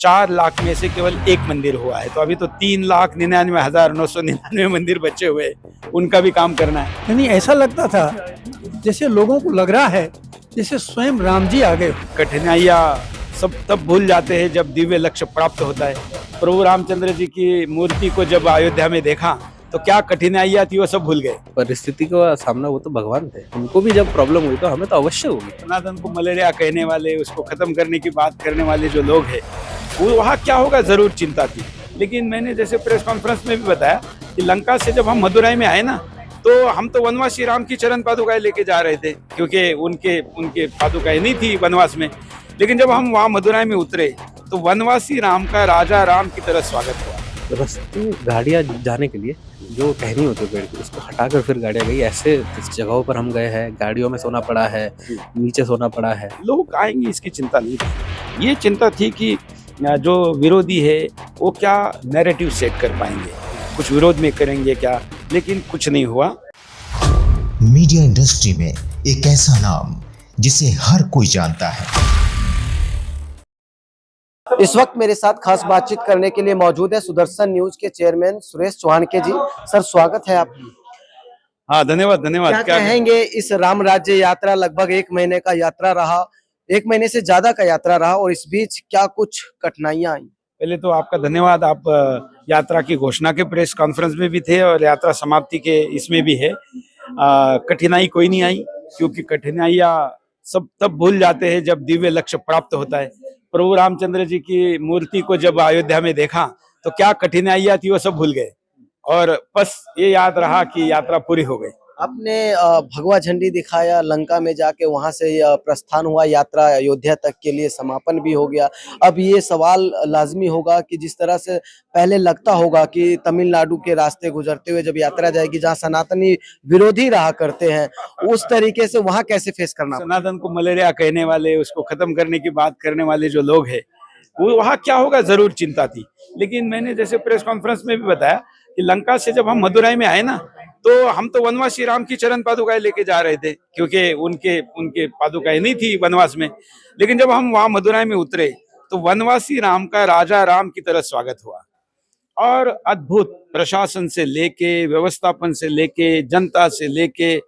4 लाख में से केवल एक मंदिर हुआ है, तो अभी तो 3,99,999 मंदिर बचे हुए हैं, उनका भी काम करना है। यानी ऐसा लगता था जैसे लोगों को लग रहा है जैसे स्वयं राम जी आ गए। कठिनाइयाँ सब तब भूल जाते हैं जब दिव्य लक्ष्य प्राप्त होता है। प्रभु रामचंद्र जी की मूर्ति को जब अयोध्या में देखा तो क्या कठिनाइयाँ थी वो सब भूल गए। परिस्थिति का सामना वो तो भगवान थे, उनको भी जब प्रॉब्लम हुई तो हमें तो अवश्य होगी। सनातन को मलेरिया कहने वाले, उसको खत्म करने की बात करने वाले जो लोग हैं, वो वहाँ क्या होगा जरूर चिंता थी। लेकिन मैंने जैसे प्रेस कॉन्फ्रेंस में भी बताया कि लंका से जब हम मदुराई में आए ना, तो हम तो वनवासी राम की चरण पादुकाएं लेके जा रहे थे, क्योंकि उनके पादुकाएं नहीं थी वनवास में। लेकिन जब हम वहाँ मदुराई में उतरे तो वनवासी राम का राजा राम की तरह स्वागत हुआ। रास्ते गाड़ियाँ जाने के लिए जो टहनी होती है पेड़ की, उसको हटाकर फिर गाड़ियाँ गई। ऐसे जगहों पर हम गए हैं, गाड़ियों में सोना पड़ा है, नीचे सोना पड़ा है। लोग आएंगे इसकी चिंता नहीं थी। ये चिंता थी कि जो विरोधी है वो क्या नैरेटिव सेट कर पाएंगे, कुछ विरोध में करेंगे क्या, लेकिन कुछ नहीं हुआ। मीडिया इंडस्ट्री में एक ऐसा नाम जिसे हर कोई जानता है। इस वक्त मेरे साथ खास बातचीत करने के लिए मौजूद है सुदर्शन न्यूज के चेयरमैन सुरेश चौहान के जी। सर, स्वागत है आपकी। हाँ, धन्यवाद धन्यवाद। क्या कहेंगे, इस राम राज्य यात्रा लगभग 1 महीने का यात्रा रहा, 1 महीने से ज्यादा का यात्रा रहा, और इस बीच क्या कुछ कठिनाइयां आई? पहले तो आपका धन्यवाद, आप यात्रा की घोषणा के प्रेस कॉन्फ्रेंस में भी थे और यात्रा समाप्ति के इसमें भी है। कठिनाई कोई नहीं आई, क्योंकि कठिनाइयाँ सब तब भूल जाते हैं जब दिव्य लक्ष्य प्राप्त होता है। प्रभु रामचंद्र जी की मूर्ति को जब अयोध्या में देखा तो क्या कठिनाइयाँ थी वो सब भूल गए, और बस ये याद रहा कि यात्रा पूरी हो गई। आपने भगवा झंडी दिखाया लंका में जाके, वहां से प्रस्थान हुआ, यात्रा अयोध्या तक के लिए समापन भी हो गया। अब ये सवाल लाजमी होगा कि जिस तरह से पहले लगता होगा कि तमिलनाडु के रास्ते गुजरते हुए जब यात्रा जाएगी जहां सनातनी विरोधी रहा करते हैं, उस तरीके से वहां कैसे फेस करना? सनातन को मलेरिया कहने वाले, उसको खत्म करने की बात करने वाले जो लोग हैं, वो वहाँ क्या होगा जरूर चिंता थी। लेकिन मैंने जैसे प्रेस कॉन्फ्रेंस में भी बताया कि लंका से जब हम मदुराई में आए ना, तो हम तो वनवासी राम की चरण पादुकाएं लेके जा रहे थे, क्योंकि उनके पादुकाएं नहीं थी वनवास में। लेकिन जब हम वहाँ मदुराई में उतरे तो वनवासी राम का राजा राम की तरह स्वागत हुआ, और अद्भुत प्रशासन से लेके, व्यवस्थापन से लेके, जनता से लेके,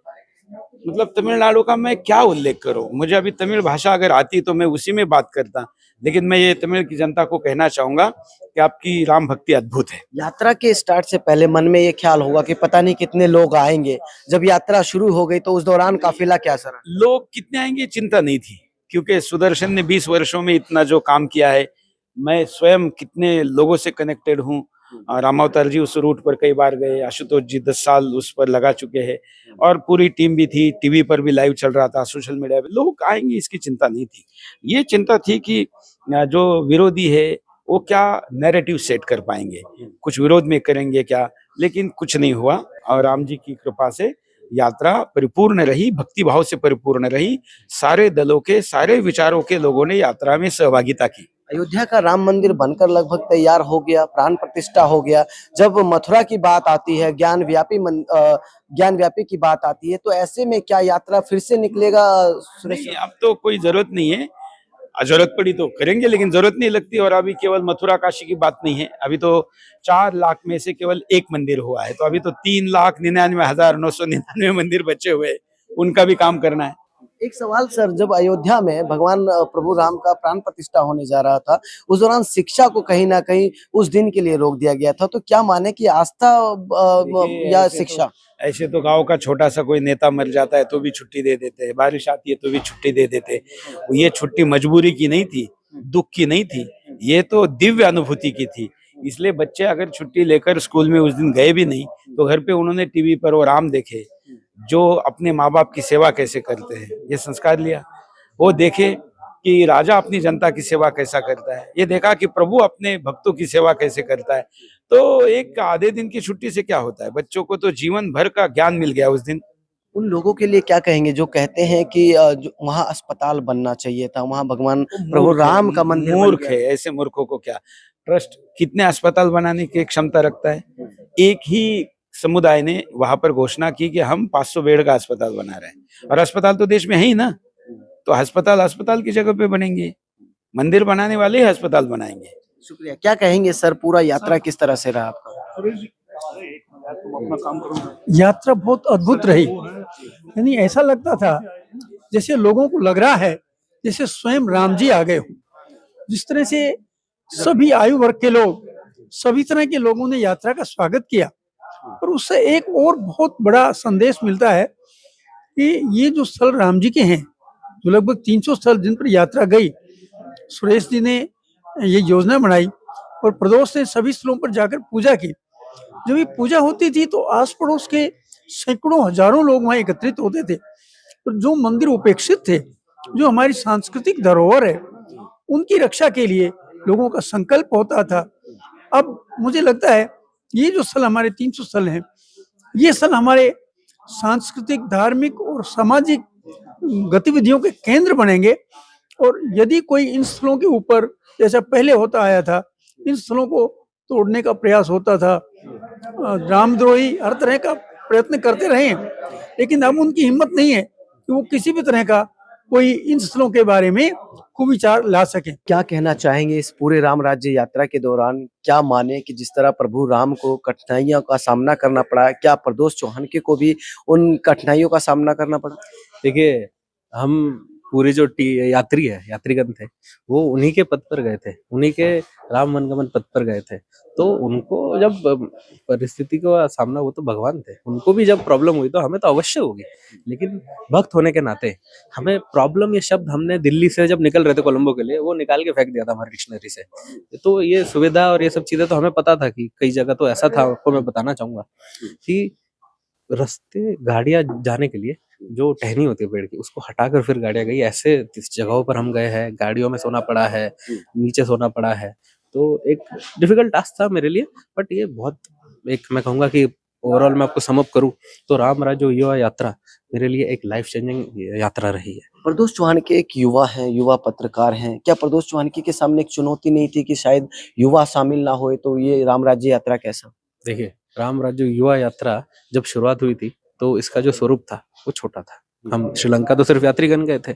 मतलब तमिलनाडु का मैं क्या उल्लेख करूं। मुझे अभी तमिल भाषा अगर आती तो मैं उसी में बात करता, लेकिन मैं ये तमिल की जनता को कहना चाहूंगा कि आपकी राम भक्ति अद्भुत है। यात्रा के स्टार्ट से पहले मन में ये ख्याल होगा कि पता नहीं कितने लोग आएंगे, जब यात्रा शुरू हो गई तो उस दौरान काफिला कैसा रहा? लोग कितने आएंगे चिंता नहीं थी, क्योंकि सुदर्शन ने 20 वर्षों में इतना जो काम किया है, मैं स्वयं कितने लोगों से कनेक्टेड हूँ। रामावतार जी उस रूट पर कई बार गए, आशुतोष जी 10 साल उस पर लगा चुके हैं, और पूरी टीम भी थी, टीवी पर भी लाइव चल रहा था, सोशल मीडिया पे लोग आएंगे, इसकी चिंता नहीं थी। ये चिंता थी कि जो विरोधी है वो क्या नैरेटिव सेट कर पाएंगे, कुछ विरोध में करेंगे क्या, लेकिन कुछ नहीं हुआ। और राम जी की कृपा से यात्रा परिपूर्ण रही, भक्ति भाव से परिपूर्ण रही। सारे दलों के, सारे विचारों के लोगों ने यात्रा में सहभागिता की। अयोध्या का राम मंदिर बनकर लगभग तैयार हो गया, प्राण प्रतिष्ठा हो गया। जब मथुरा की बात आती है, ज्ञान व्यापी की बात आती है, तो ऐसे में क्या यात्रा फिर से निकलेगा सुरेश? अब तो कोई जरूरत नहीं है, जरूरत पड़ी तो करेंगे, लेकिन जरूरत नहीं लगती। और अभी केवल मथुरा काशी की बात नहीं है, अभी तो 4 लाख में से केवल एक मंदिर हुआ है, तो अभी तो 3,99,999 मंदिर बचे हुए हैं, उनका भी काम करना है। एक सवाल सर, जब अयोध्या में भगवान प्रभु राम का प्राण प्रतिष्ठा होने जा रहा था, उस दौरान शिक्षा को कहीं ना कहीं उस दिन के लिए रोक दिया गया था, तो क्या माने कि आस्था या शिक्षा? ऐसे तो गांव का छोटा सा कोई नेता मर जाता है तो भी छुट्टी दे देते हैं, बारिश आती है तो भी छुट्टी दे देते हैं। ये छुट्टी मजबूरी की नहीं थी, दुख की नहीं थी, ये तो दिव्य अनुभूति की थी। इसलिए बच्चे अगर छुट्टी लेकर स्कूल में उस दिन गए भी नहीं, तो घर पे उन्होंने टीवी पर वो राम देखे, जो अपने माँ बाप की सेवा कैसे करते हैं, ये संस्कार लिया। वो देखे कि राजा अपनी जनता की सेवा कैसा करता है, ये देखा कि प्रभु अपने भक्तों की सेवा कैसे करता है। तो एक आधे दिन की छुट्टी से क्या होता है, बच्चों को तो जीवन भर का ज्ञान मिल गया उस दिन। उन लोगों के लिए क्या कहेंगे जो कहते हैं कि वहाँ अस्पताल बनना चाहिए था, वहाँ भगवान प्रभु राम का मंदिर? मूर्ख है, ऐसे मूर्खों को क्या ट्रस्ट कितने अस्पताल बनाने की क्षमता रखता है। एक ही समुदाय ने वहां पर घोषणा की कि हम 500 बेड का अस्पताल बना रहे हैं, और अस्पताल तो देश में है ही ना, तो अस्पताल की जगह पे बनेंगे, मंदिर बनाने वाले ही अस्पताल बनाएंगे। शुक्रिया। क्या कहेंगे सर, पूरा यात्रा किस तरह से रहा आपका? यात्रा बहुत अद्भुत रही। यानी ऐसा लगता था जैसे लोगों को लग रहा है जैसे स्वयं राम जी आ गए हो। जिस तरह से सभी आयु वर्ग के लोग, सभी तरह के लोगों ने यात्रा का स्वागत किया। और उससे एक और बहुत बड़ा संदेश मिलता है कि ये जो स्थल राम जी के हैं, जो लगभग 300 स्थल जिन पर यात्रा गई, सुरेश जी ने ये योजना बनाई और प्रदोष ने सभी स्थलों पर जाकर पूजा की। जब ये पूजा होती थी तो आस पड़ोस के सैकड़ों हजारों लोग वहां एकत्रित होते थे। और जो मंदिर उपेक्षित थे, जो हमारी सांस्कृतिक धरोहर है, उनकी रक्षा के लिए लोगों का संकल्प होता था। अब मुझे लगता है ये जो स्थल हमारे 300 स्थल हैं, ये स्थल हमारे सांस्कृतिक, धार्मिक और सामाजिक गतिविधियों के केंद्र बनेंगे। और यदि कोई इन स्थलों के ऊपर, जैसा पहले होता आया था, इन स्थलों को तोड़ने का प्रयास होता था, रामद्रोही हर तरह का प्रयत्न करते रहे, लेकिन अब उनकी हिम्मत नहीं है कि वो किसी भी तरह का कोई इन स्थलों के बारे में कुविचार ला सके। क्या कहना चाहेंगे इस पूरे राम राज्य यात्रा के दौरान? क्या माने कि जिस तरह प्रभु राम को कठिनाइयों का सामना करना पड़ा, क्या प्रदोष चौहान को भी उन कठिनाइयों का सामना करना पड़ा? देखिए, हम पूरे जो यात्रीगण थे, वो उन्हीं के पथ पर गए थे, उन्हीं के राम वनगमन पथ पर गए थे। तो उनको जब परिस्थिति का सामना, वो तो भगवान थे, उनको भी जब प्रॉब्लम हुई तो हमें तो अवश्य होगी। लेकिन भक्त होने के नाते हमें प्रॉब्लम, ये शब्द हमने दिल्ली से जब निकल रहे थे कोलंबो के लिए, वो निकाल के फेंक दिया था हमारी डिक्शनरी से। तो ये सुविधा और ये सब चीजें तो हमें पता था कि कई जगह तो ऐसा था, आपको मैं बताना चाहूंगा कि रास्ते, गाड़ियां जाने के लिए जो टहनी होती है पेड़ की, उसको हटाकर फिर गाड़ियां गई। ऐसे जगहों पर हम गए हैं, गाड़ियों में सोना पड़ा है, नीचे सोना पड़ा है। तो एक डिफिकल्ट टास्क था मेरे लिए, बट ये बहुत, एक मैं कहूंगा कि ओवरऑल मैं आपको सम अप करूं तो राम राज्य युवा यात्रा मेरे लिए एक लाइफ चेंजिंग यात्रा रही है। प्रदोष चौहान के एक युवा हैं, युवा पत्रकार हैं। क्या प्रदोष चौहान के सामने एक चुनौती नहीं थी कि शायद युवा शामिल ना होए तो ये राम राज्य यात्रा कैसा? देखिए, राम राज्य युवा यात्रा जब शुरुआत हुई थी तो इसका जो स्वरूप था वो छोटा था। हम श्रीलंका तो सिर्फ यात्रीगण गए थे,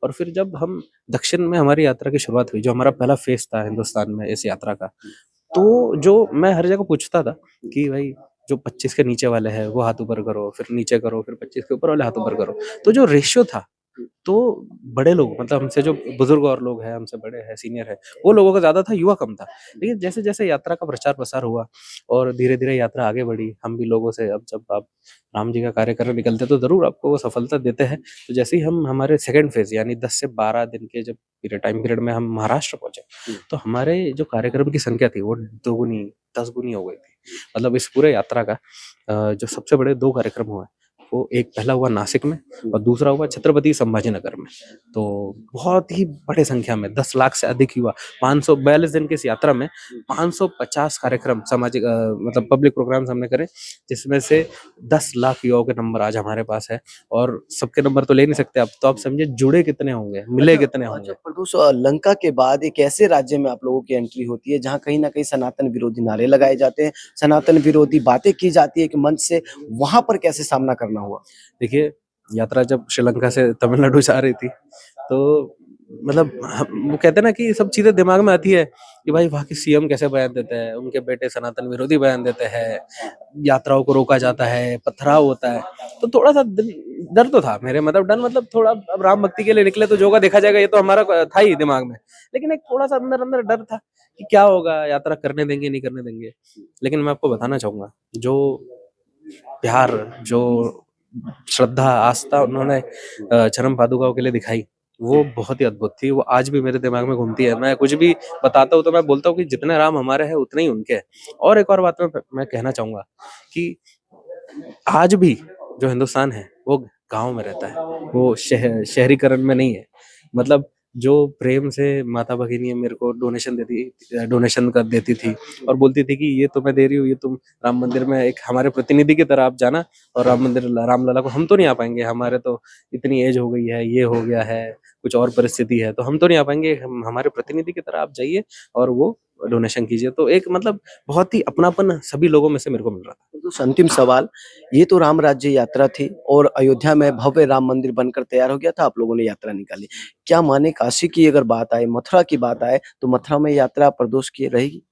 और फिर जब हम दक्षिण में हमारी यात्रा की शुरुआत हुई, जो हमारा पहला फेज था हिंदुस्तान में इस यात्रा का, तो जो मैं हर जगह पूछता था कि भाई जो 25 के नीचे वाले हैं वो हाथ ऊपर करो, फिर नीचे करो, फिर 25 के ऊपर वाले हाथ ऊपर करो। तो जो रेशियो था, तो बड़े लोग, मतलब हमसे जो बुजुर्ग और लोग हैं, हमसे बड़े हैं, सीनियर है, वो लोगों का ज्यादा था, युवा कम था। लेकिन जैसे जैसे यात्रा का प्रचार प्रसार हुआ और धीरे धीरे यात्रा आगे बढ़ी, हम भी लोगों से, अब जब आप राम जी का कार्य करने निकलते तो जरूर आपको वो सफलता देते हैं। तो जैसे ही हम हमारे सेकंड फेज यानी 10 से 12 दिन के जब टाइम पीरियड में हम महाराष्ट्र पहुंचे, तो हमारे जो कार्यक्रम की संख्या थी वो 10 गुनी हो गई थी। मतलब इस पूरे यात्रा का जो सबसे बड़े 2 कार्यक्रम हुए, वो एक पहला हुआ नासिक में और दूसरा हुआ छत्रपति संभाजीनगर में। तो बहुत ही बड़े संख्या में 10 लाख से अधिक युवा, 542 दिन की इस यात्रा में 550 कार्यक्रम, सामाजिक मतलब पब्लिक प्रोग्राम्स हमने करे, जिसमें से 10 लाख युवाओं के नंबर आज हमारे पास है। और सबके नंबर तो ले नहीं सकते आप, तो आप समझे जुड़े कितने होंगे, मिले कितने होंगे। प्रदोष, लंका के बाद एक ऐसे राज्य में आप लोगों की एंट्री होती है जहाँ कहीं ना कहीं सनातन विरोधी नारे लगाए जाते हैं, सनातन विरोधी बातें की जाती है कि मंच से, वहां पर कैसे सामना करना हुआ? देखिए, यात्रा जब श्रीलंका से तमिलनाडु जा रही थी, तो मतलब वो कहते हैं ना कि सब चीजें दिमाग में आती है कि भाई वहाँ के सीएम कैसे बयान देते हैं, उनके बेटे सनातन विरोधी बयान देते हैं, यात्राओं को रोका जाता है, पथराव होता है। तो थोड़ा सा डर तो था मेरे, मतलब डर, मतलब थोड़ा, अब राम भक्ति के लिए निकले तो जो का देखा जाएगा, ये तो हमारा था ही दिमाग में। लेकिन एक थोड़ा सा अंदर अंदर डर था कि क्या होगा, यात्रा करने देंगे नहीं करने देंगे। लेकिन मैं आपको बताना चाहूंगा, जो प्यार, जो श्रद्धा, आस्था उन्होंने चरम पादुकाओं के लिए दिखाई, वो बहुत ही अद्भुत थी। वो आज भी मेरे दिमाग में घूमती है। मैं कुछ भी बताता हूँ तो मैं बोलता हूँ कि जितने राम हमारे हैं उतने ही उनके हैं। और एक और बात मैं कहना चाहूंगा कि आज भी जो हिंदुस्तान है वो गांव में रहता है, वो शहरीकरण में नहीं है। मतलब जो प्रेम से माता भगिनी मेरे को डोनेशन कर देती थी और बोलती थी कि ये तो मैं दे रही हूँ, ये तुम राम मंदिर में एक हमारे प्रतिनिधि की तरह आप जाना, और राम मंदिर, रामलला को हम तो नहीं आ पाएंगे, हमारे तो इतनी एज हो गई है, ये हो गया है, कुछ और परिस्थिति है, तो हम तो नहीं आ पाएंगे, हम हमारे प्रतिनिधि की तरह आप जाइए और वो डोनेशन कीजिए। तो एक मतलब बहुत ही अपनापन सभी लोगों में से मेरे को मिल रहा था। तो अंतिम सवाल, ये तो राम राज्य यात्रा थी और अयोध्या में भव्य राम मंदिर बनकर तैयार हो गया था, आप लोगों ने यात्रा निकाली। क्या माने काशी की अगर बात आए, मथुरा की बात आए, तो मथुरा में यात्रा प्रदोष की रहेगी?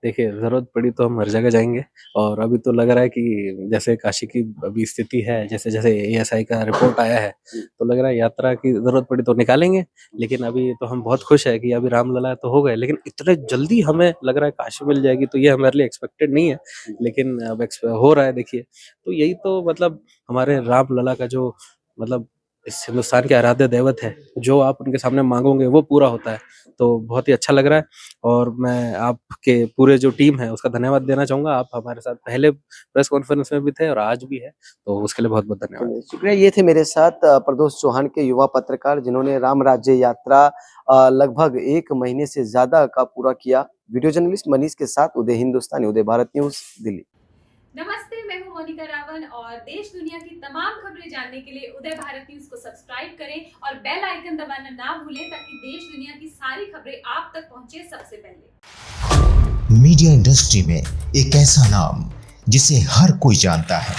देखिए, ज़रूरत पड़ी तो हम हर जगह जाएँगे और अभी तो लग रहा है कि जैसे काशी की अभी स्थिति है, जैसे-जैसे एएसआई का रिपोर्ट आया है, तो लग रहा है यात्रा की ज़रूरत पड़ी तो निकालेंगे। लेकिन अभी तो हम बहुत खुश हैं कि अभी रामलला तो हो गए, लेकिन इतने जल्दी हमें लग रहा है काशी मिल जाएगी, तो ये हमारे लिए एक्सपेक्टेड नहीं है। लेकिन अब हो रहा है देखिए। तो यही तो मतलब हमारे रामलला का जो मतलब इस हिंदुस्तान के आराध्य दैवत है, जो आप उनके सामने माँगोगे वो पूरा होता है। तो बहुत ही अच्छा लग रहा है और मैं आपके पूरे जो टीम है उसका धन्यवाद देना चाहूँगा। आप हमारे साथ पहले प्रेस कॉन्फ्रेंस में भी थे और आज भी है, तो उसके लिए बहुत-बहुत धन्यवाद। शुक्रिया। ये थे मेरे साथ प्रदोष चौहान के युवा पत्रकार, जिन्होंने राम राज्य यात्रा लगभग 1 महीने से ज्यादा का पूरा किया। वीडियो जर्नलिस्ट मनीष के साथ उदय हिंदुस्तानी, उदय भारत न्यूज, दिल्ली। नमस्ते, मैं हूं मोनिका रावल और देश दुनिया की तमाम खबरें जानने के लिए उदय भारत न्यूज को सब्सक्राइब करें और बेल आइकन दबाना ना भूलें, ताकि देश दुनिया की सारी खबरें आप तक पहुंचे सबसे पहले। मीडिया इंडस्ट्री में एक ऐसा नाम जिसे हर कोई जानता है,